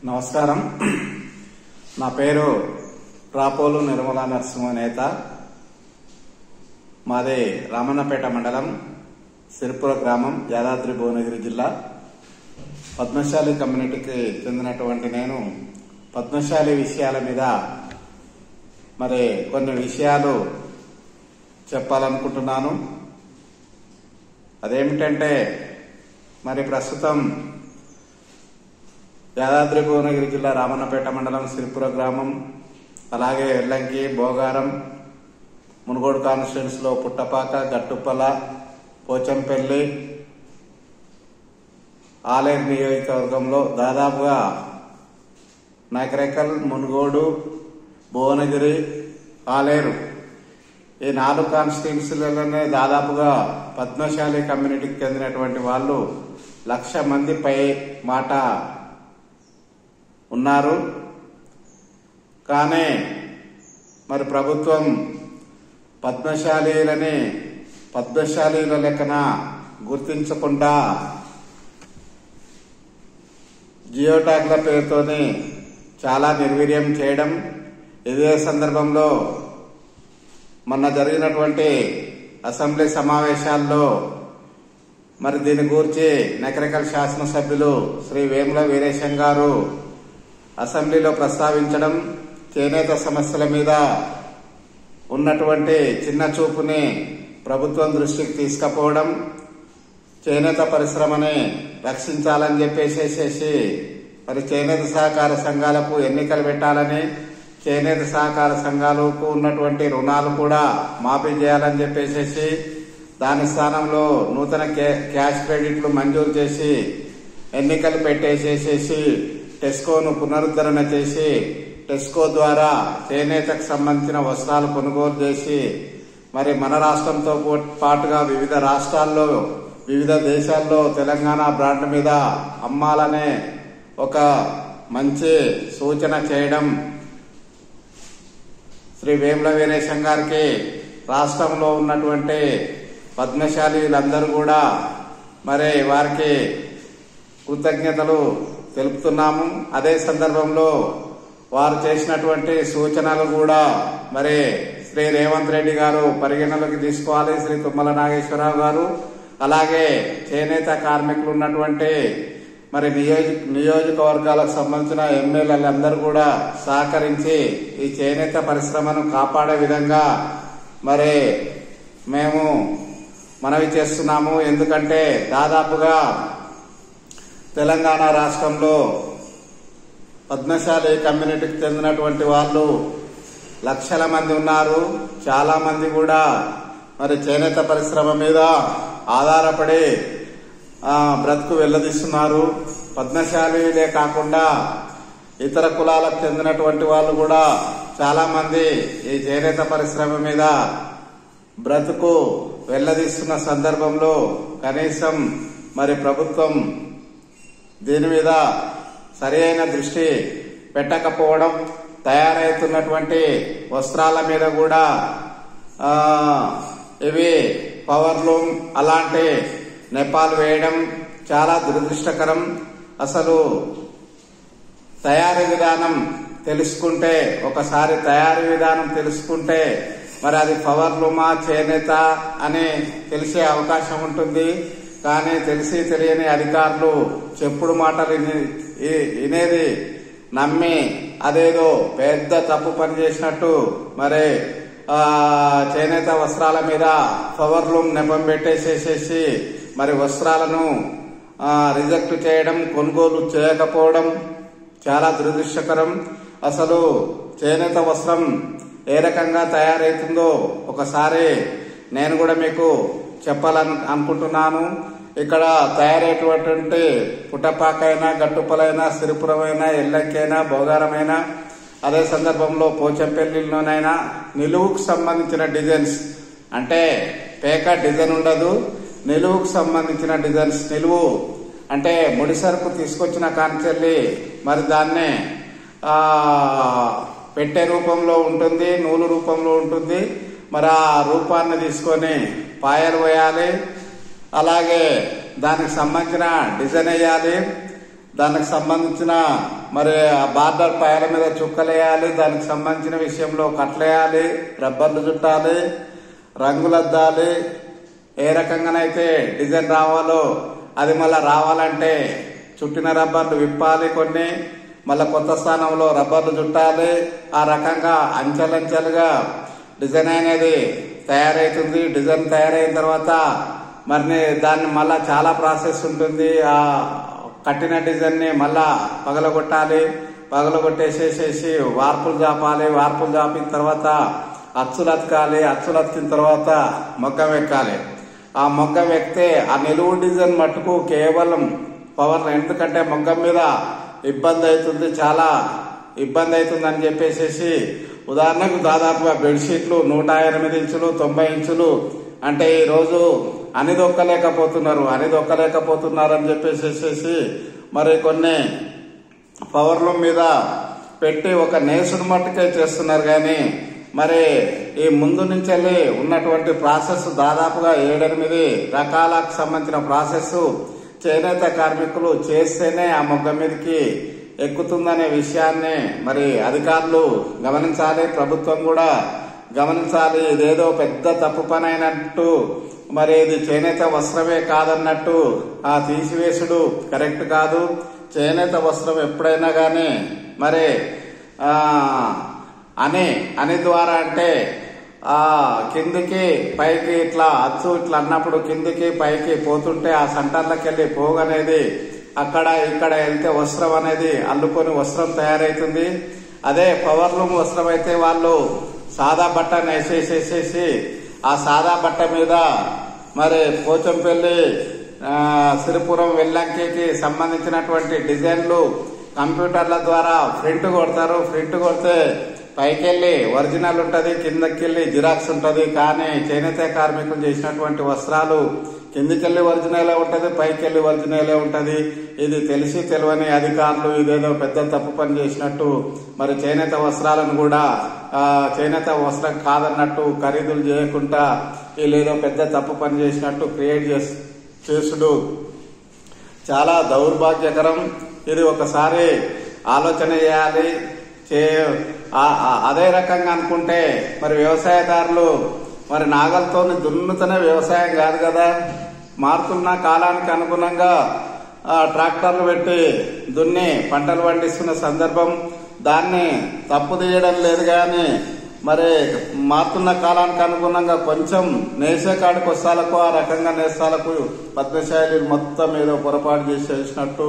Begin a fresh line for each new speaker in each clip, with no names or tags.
నమస్కారం. నా పేరు రాపోలు నిర్మలా నరసింహ నేత. మాది రామన్నపేట మండలం, సిరిపుర గ్రామం, యాదాద్రి భువనగిరి జిల్లా. పద్మశాలి కమ్యూనిటీకి చెందినటువంటి నేను పద్మశాలి విషయాల మీద కొన్ని విషయాలు చెప్పాలనుకుంటున్నాను. అదేమిటంటే ప్రస్తుతం యాదాద్రి భువనగిరి జిల్లా రామన్నపేట మండలం, సిరిపుర గ్రామం, అలాగే ఎల్లంకి, బోగారం, మునుగోడు కాన్స్టిట్యున్సీ లో పుట్టపాక, గట్టుప్పల, పోచంపల్లి, ఆలేరు నియోజకవర్గంలో దాదాపుగా నకరేకల్, మునుగోడు, భువనగిరి, ఆలేరు ఈ 4 కాన్స్టిట్యున్సీలలోనే దాదాపుగా పద్మశాలి కమ్యూనిటీకి చెందినటువంటి వాళ్ళు 1,00,000 మంది పై మాట ఉన్నారు. కానీ ప్రభుత్వం పద్మశాలీలని పద్మశాలీల లెక్కన గుర్తించకుండా జియో ట్యాగ్ల పేరుతోని చాలా నిర్వీర్యం చేయడం. ఇదే సందర్భంలో మొన్న జరిగినటువంటి అసెంబ్లీ సమావేశాల్లో దీని గురించి నకరేకల్ శాసనసభ్యులు శ్రీ వేముల వీరేశం గారు అసెంబ్లీలో ప్రస్తావించడం, చేనేత సమస్యల మీద ఉన్నటువంటి చిన్న చూపుని ప్రభుత్వం దృష్టికి తీసుకుపోవడం, చేనేత పరిశ్రమని రక్షించాలని చెప్పేసేసి చేనేత సహకార సంఘాలకు ఎన్నికలు పెట్టాలని, చేనేత సహకార సంఘాలకు ఉన్నటువంటి రుణాలు కూడా మాఫీ చేయాలని చెప్పేసి దాని స్థానంలో నూతన క్యాష్ క్రెడిట్లు మంజూరు చేసి ఎన్నికలు పెట్టేసేసి టెస్కోను పునరుద్ధరణ చేసి టెస్కో ద్వారా చేనేతకు సంబంధించిన వస్త్రాలు కొనుగోలు చేసి మన రాష్ట్రంతో పాటుగా వివిధ రాష్ట్రాల్లో, వివిధ దేశాల్లో తెలంగాణ బ్రాండ్ మీద అమ్మాలనే ఒక మంచి సూచన చేయడం శ్రీ వేముల వీరేశం గారికి రాష్ట్రంలో ఉన్నటువంటి పద్మశాలీలందరూ కూడా వారికి కృతజ్ఞతలు తెలుపుతున్నాము. అదే సందర్భంలో వారు చేసినటువంటి సూచనలు కూడా శ్రీ రేవంత్ రెడ్డి గారు పరిగణలోకి తీసుకోవాలి, శ్రీ తుమ్మల నాగేశ్వరరావు గారు, అలాగే చేనేత కార్మికులు ఉన్నటువంటి నియోజకవర్గాలకు సంబంధించిన ఎమ్మెల్యేలందరూ కూడా సహకరించి ఈ చేనేత పరిశ్రమను కాపాడే విధంగా మేము మనవి చేస్తున్నాము. ఎందుకంటే దాదాపుగా తెలంగాణ రాష్ట్రంలో పద్మశాలి కమ్యూనిటీకి చెందినటువంటి వాళ్ళు 1,00,000 మంది ఉన్నారు. చాలా మంది కూడా చేనేత పరిశ్రమ మీద ఆధారపడి బ్రతుకు వెళ్లదీస్తున్నారు. పద్మశాలీలే కాకుండా ఇతర కులాలకు చెందినటువంటి వాళ్ళు కూడా చాలా మంది ఈ చేనేత పరిశ్రమ మీద బ్రతుకు వెళ్లదీస్తున్న సందర్భంలో కనీసం ప్రభుత్వం దీని మీద సరైన దృష్టి పెట్టకపోవడం, తయారైతున్నటువంటి వస్త్రాల మీద కూడా ఇవి పవర్లూమ్ అలాంటి నెపాలు వేయడం చాలా దురదృష్టకరం. అసలు తయారీ విధానం తెలుసుకుంటే, ఒకసారి తయారీ విధానం తెలుసుకుంటే అది పవర్లూమా, చేనేత అని తెలిసే అవకాశం ఉంటుంది. కానీ తెలిసి తెలియని అధికారులు చెప్పుడు మాటలు వినేది నమ్మి అదేదో పెద్ద తప్పు పని చేసినట్టు చేనేత వస్త్రాల మీద పవర్లూమ్ నెపం పెట్టేసేసేసి వస్త్రాలను రిజెక్ట్ చేయడం, కొనుగోలు చేయకపోవడం చాలా దురదృష్టకరం. అసలు చేనేత వస్త్రం ఏ రకంగా తయారైతుందో ఒకసారి నేను కూడా మీకు చెప్పాలనుకుంటున్నాను. ఇక్కడ తయారయ్యేటువంటి పుట్టపాకైనా, గట్టుప్పలైనా, సిరిపురమైనా, ఎల్లంకైనా, బోగారమైనా, అదే సందర్భంలో పోచంపల్లిలోనైనా నిలువుకు సంబంధించిన డిజైన్స్, అంటే పేక డిజైన్ ఉండదు, నిలువుకు సంబంధించిన డిజైన్స్. నిలువు అంటే ముడి సరుకు తీసుకొచ్చిన కాంచెల్లి దాన్ని పెట్టే రూపంలో ఉంటుంది, నూలు రూపంలో ఉంటుంది. ఆ రూపాన్ని తీసుకొని పాయలు వేయాలి, అలాగే దానికి సంబంధించిన డిజైన్ వేయాలి. దానికి సంబంధించిన మరి ఆ బార్డర్ పైల మీద చుక్కలేయాలి, దానికి సంబంధించిన విషయంలో కట్లేయాలి, రబ్బర్లు చుట్టాలి, రంగులద్దాలి, ఏ రకంగానైతే డిజైన్ రావాలో అది మళ్ళా రావాలంటే చుట్టిన రబ్బర్లు విప్పాలి, కొన్ని మళ్ళా కొత్త స్థానంలో రబ్బర్లు చుట్టాలి. ఆ రకంగా అంచెలంచెలుగా డిజైన్ అనేది తయారైతుంది. డిజైన్ తయారైన తర్వాత మరి దాన్ని మళ్ళా చాలా ప్రాసెస్ ఉంటుంది. ఆ కట్టిన డిజైన్ ని మళ్ళా పగలగొట్టాలి, పగలగొట్టేసేసేసి వార్పులు జాపాలి, వార్పులు జాపిన తర్వాత అచ్చులు అతకాలి, అచ్చులు అతికిన తర్వాత మొగ్గం ఎక్కాలి. ఆ మొగ్గం ఎక్కితే ఆ నిలువు డిజైన్ మట్టుకు కేవలం పవర్, ఎందుకంటే మొగ్గం మీద ఇబ్బంది అవుతుంది, చాలా ఇబ్బంది అవుతుంది అని చెప్పేసి ఉదాహరణకు దాదాపుగా బెడ్షీట్లు 108 ఇంచులు 90 ఇంచులు అంటే ఈ రోజు అనిదొక్కలేకపోతున్నారు అని చెప్పేసి మరి కొన్ని పవర్ల మీద పెట్టి ఒక నేసుడు మట్టుకే చేస్తున్నారు. కానీ మరి ఈ ముందు నుంచి ఉన్నటువంటి ప్రాసెస్ దాదాపుగా 7-8 రకాలకు సంబంధించిన ప్రాసెస్ చేనేత కార్మికులు చేస్తేనే ఆ మొగ్గ మీదకి ఎక్కుతుందనే విషయాన్ని మరి అధికారులు గమనించాలి, ప్రభుత్వం కూడా గమనించాలి. ఇదేదో పెద్ద తప్పు పని అయినట్టు, మరి ఇది చేనేత వస్త్రమే కాదన్నట్టు ఆ తీసివేసుడు కరెక్ట్ కాదు. చేనేత వస్త్రం ఎప్పుడైనా గాని మరి అని ద్వారా అంటే ఆ కిందికి పైకి ఇట్లా అచ్చు ఇట్లా అన్నప్పుడు కిందికి పైకి పోతుంటే ఆ సెంటర్లకు వెళ్లి పోగనేది అక్కడ ఇక్కడ వెళ్తే వస్త్రం అనేది అల్లుకొని వస్త్రం తయారైతుంది. అదే పవర్లూమ్ వస్త్రం అయితే వాళ్ళు సాదా బట్ట నేసేసేసేసి ఆ సాదా బట్ట మీద మరి పోచంపల్లి సిరిపురం వెల్లంకికి సంబంధించినటువంటి డిజైన్లు కంప్యూటర్ల ద్వారా ప్రింట్ కొడతారు. ప్రింట్ కొడితే పైకెళ్లి ఒరిజినల్ ఉంటది, కిందకెళ్లి జిరాక్స్ ఉంటది. కానీ చేనేత కార్మికులు చేసినటువంటి వస్త్రాలు కిందికెళ్లి ఒరిజినలే ఉంటది, పైకెళ్లి ఒరిజినలే ఉంటది. ఇది తెలిసి తెలియని అధికారులు ఇదేదో పెద్ద తప్పు పని చేసినట్టు మరి చేనేత వస్త్రాలను కూడా చేనేత వస్త్రం కాదన్నట్టు ఖరీదులు చేయకుండా వీళ్ళేదో పెద్ద తప్పు పని చేసినట్టు క్రియేట్ చేసుడు చాలా దౌర్భాగ్యకరం. ఇది ఒకసారి ఆలోచన చేయాలి. అదే రకంగా అనుకుంటే మరి వ్యవసాయదారులు మరి నాగలతో దున్నుతనే వ్యవసాయం కాదు కదా. మారుతున్న కాలానికి అనుగుణంగా ట్రాక్టర్లు పెట్టి దున్ని పంటలు పండిస్తున్న సందర్భం, దాన్ని తప్పు తీయడం లేదు. కానీ మరి మారుతున్న కాలానికి అనుగుణంగా కొంచెం నేసే కాడికి వస్తాలకు ఆ రకంగా నేస్తాలకు పద్మశాలీలు మొత్తం ఏదో పొరపాటు చేసినట్టు,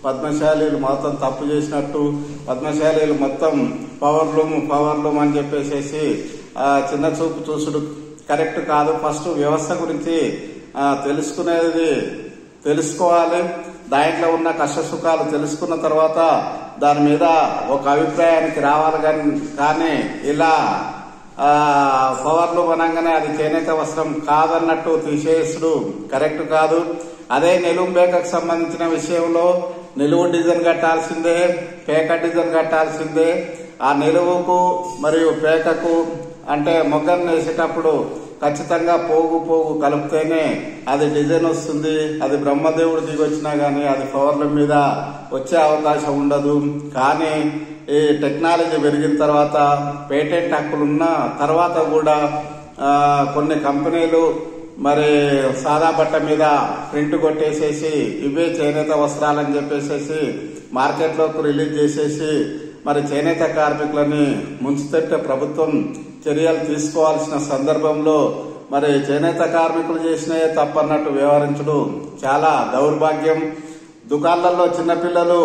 పద్మశాలీలు మొత్తం తప్పు చేసినట్టు, పద్మశాలీలు మొత్తం పవర్లూమ్ అని చెప్పేసి చిన్న చూపు చూసుడు కరెక్ట్ కాదు. ఫస్ట్ వ్యవస్థ గురించి తెలుసుకోవాలి. దాంట్లో ఉన్న కష్ట సుఖాలు తెలుసుకున్న తర్వాత దాని మీద ఒక అభిప్రాయానికి రావాలి. కానీ ఇలా పవర్లు అనగానే అది చేనేత వస్త్రం కాదన్నట్టు తీసేసుడు కరెక్ట్ కాదు. అదే నిలువు పేకకు సంబంధించిన విషయంలో నిలువు డిజైన్ కట్టాల్సిందే, పేక డిజైన్ కట్టాల్సిందే. ఆ నిలువుకు మరియు పేకకు అంటే మొగ్గం వేసేటప్పుడు ఖచ్చితంగా పోగు కలిపితేనే అది డిజైన్ వస్తుంది. అది బ్రహ్మదేవుడు దిగొచ్చినా గానీ అది పవర్ల మీద వచ్చే అవకాశం ఉండదు. కానీ ఈ టెక్నాలజీ పెరిగిన తర్వాత, పేటెంట్ హక్కులున్న తర్వాత కూడా కొన్ని కంపెనీలు మరి సాదా బట్ట మీద ప్రింట్ కొట్టేసేసి ఇవే చేనేత వస్త్రాలని చెప్పేసి మార్కెట్లోకి రిలీజ్ చేసేసి మరి చేనేత కార్మికులని ముంచుతట్టే ప్రభుత్వం చర్యలు తీసుకోవాల్సిన సందర్భంలో మరి చేనేత కార్మికులు చేసినయే తప్పన్నట్టు వ్యవహరించడం చాలా దౌర్భాగ్యం. దుకాణాలలో చిన్నపిల్లలు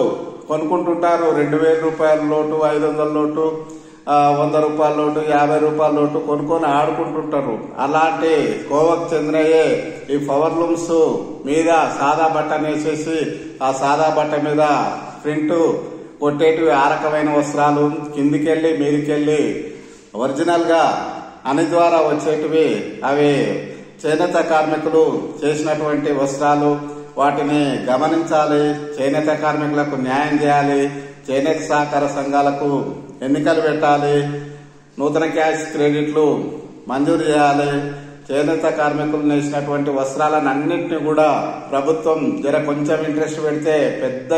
కొనుక్కుంటుంటారు. 2000 రూపాయల లోటు, 500 లోటు, 100 రూపాయల లోటు, 50 రూపాయల లోటు కొనుక్కొని ఆడుకుంటుంటారు. అలాంటి కోవకు చెందినయే ఈ పవర్లూమ్స్ మీద సాదా బట్ట వేసేసి ఆ సాదా బట్ట మీద ప్రింట్ కొట్టేటివి ఆ రకమైన వస్త్రాలు, కిందికెళ్లి మీదికెళ్లి ఒరిజినల్ గా అని ద్వారా వచ్చేటివి అవి చేనేత కార్మికులు చేసినటువంటి వస్త్రాలు. వాటిని గమనించాలి. చేనేత కార్మికులకు న్యాయం చేయాలి. చేనేత సహకార సంఘాలకు ఎన్నికలు పెట్టాలి. నూతన క్యాష్ క్రెడిట్లు మంజూరు చేయాలి. చేనేత కార్మికులు నేసినటువంటి వస్త్రాలను అన్నింటినీ కూడా ప్రభుత్వం కొంచెం ఇంట్రెస్ట్ పెడితే పెద్ద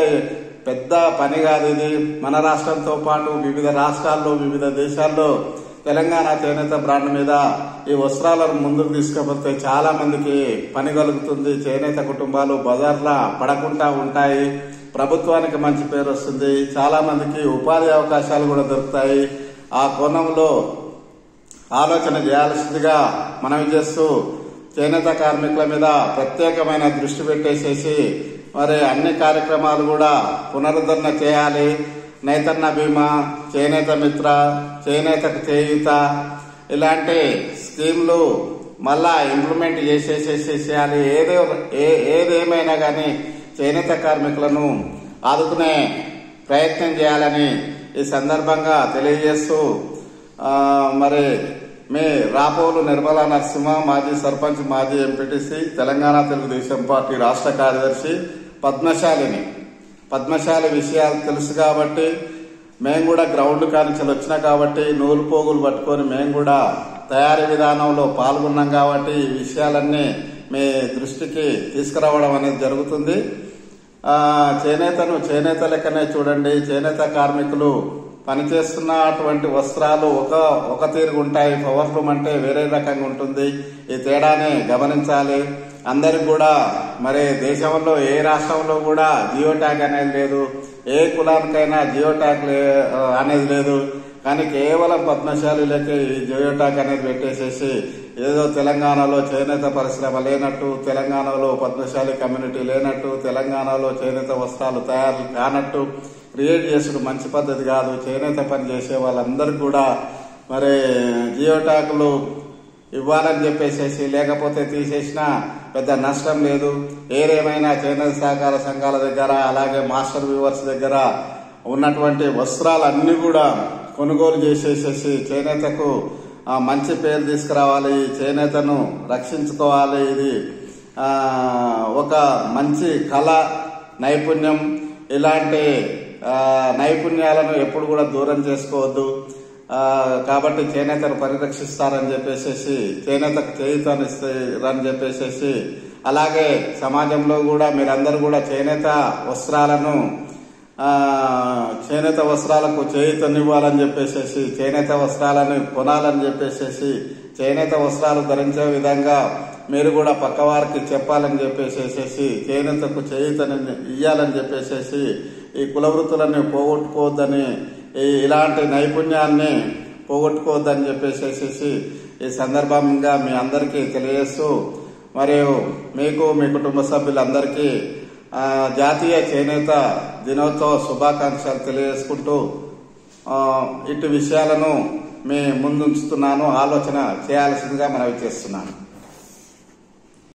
పెద్ద పని కాదు ఇది. మన రాష్ట్రంతో పాటు వివిధ రాష్ట్రాల్లో వివిధ దేశాల్లో తెలంగాణ చేనేత బ్రాండ్ మీద ఈ వస్త్రాలను ముందుకు తీసుకుపోతే చాలా మందికి పని కలుగుతుంది. చేనేత కుటుంబాలు బజార్లా పడకుండా ఉంటాయి. ప్రభుత్వానికి మంచి పేరు వస్తుంది. చాలా మందికి ఉపాధి అవకాశాలు కూడా దొరుకుతాయి. ఆ కోణంలో ఆలోచన చేయాల్సిందిగా మనవి చేస్తూ చేనేత కార్మికుల మీద ప్రత్యేకమైన దృష్టి పెట్టేసేసి మరి అన్ని కార్యక్రమాలు కూడా పునరుద్ధరణ చేయాలి. నేతన్న బీమా, చేనేత మిత్ర, చేనేతకు చేయూత ఇలాంటి స్కీమ్లు మళ్ళా ఇంప్లిమెంట్ చేసేసేసేయాలి. ఏదేమైనా కానీ చేనేత కార్మికులను ఆదుకునే ప్రయత్నం చేయాలని ఈ సందర్భంగా తెలియజేస్తూ మరి మీ రాపోలు నిర్మలా నరసింహ, మాజీ సర్పంచ్, మాజీ ఎంపీటీసీ, తెలంగాణ తెలుగుదేశం పార్టీ రాష్ట్ర కార్యదర్శి, పద్మశాలి విషయాలు తెలుసు కాబట్టి మేము కూడా గ్రౌండ్ కానించి వచ్చినా కాబట్టి నూలు పోగులు పట్టుకొని మేము కూడా తయారీ విధానంలో పాల్గొన్నాం కాబట్టి ఈ విషయాలన్నీ మీ దృష్టికి తీసుకురావడం అనేది జరుగుతుంది. చేనేతను చేనేత లెక్కనే చూడండి. చేనేత కార్మికులు పనిచేస్తున్నటువంటి వస్త్రాలు ఒక తీరుగా ఉంటాయి. పవర్ లూమ్ అంటే వేరే రకంగా ఉంటుంది. ఈ తేడానే గమనించాలి. అందరికి కూడా మరి దేశంలో ఏ రాష్ట్రంలో కూడా జియో ట్యాగ్ అనేది లేదు. ఏ కులానికైనా జియో ట్యాగ్ అనేది లేదు. కానీ కేవలం పద్మశాలిలకి ఈ జియో ట్యాగ్ అనేది పెట్టేసేసి ఏదో తెలంగాణలో చేనేత పరిశ్రమ లేనట్టు, తెలంగాణలో పద్మశాలి కమ్యూనిటీ లేనట్టు, తెలంగాణలో చేనేత వస్త్రాలు తయారు కానట్టు క్రియేట్ చేసుడు మంచి పద్ధతి కాదు. చేనేత పని చేసే వాళ్ళందరికీ కూడా మరి జియో ట్యాగులు ఇవ్వాలని చెప్పేసేసి లేకపోతే తీసేసినా పెద్ద నష్టం లేదు. ఏదేమైనా చేనేత సహకార సంఘాల దగ్గర అలాగే మాస్టర్ వ్యూవర్స్ దగ్గర ఉన్నటువంటి వస్త్రాలన్నీ కూడా కొనుగోలు చేసేసేసి చేనేతకు మంచి పేరు తీసుకురావాలి. చేనేతను రక్షించుకోవాలి. ఇది ఒక మంచి కళ, నైపుణ్యం. ఇలాంటి నైపుణ్యాలను ఎప్పుడు కూడా దూరం చేసుకోవద్దు. కాబట్టి చేనేతను పరిరక్షిస్తారని చెప్పేసి, చేనేతకు చేయూతనిస్తారని చెప్పేసి, అలాగే సమాజంలో కూడా మీరందరూ కూడా చేనేత వస్త్రాలకు చేయూతనివ్వాలని చెప్పేసి, చేనేత వస్త్రాలను కొనాలని చెప్పేసి, చేనేత వస్త్రాలు ధరించే విధంగా మీరు కూడా పక్కవారికి చెప్పాలని చెప్పేసి, చేనేతకు చేయూతని ఇయ్యాలని చెప్పేసి, ఈ కుల వృత్తులన్నీ పోగొట్టుకోవద్దని, ఇలాంటి నైపుణ్యాన్ని పోగొట్టుకోవద్దని చెప్పేసి ఈ సందర్భంగా మీ అందరికీ తెలియజేస్తూ మరియు మీకు మీ కుటుంబ సభ్యులందరికీ జాతీయ చేనేత దినోత్సవ శుభాకాంక్షలు తెలియజేసుకుంటూ ఇటు విషయాలను మీ ముందుంచుతున్నాను. ఆలోచన చేయాల్సిందిగా మనవి చేస్తున్నాను.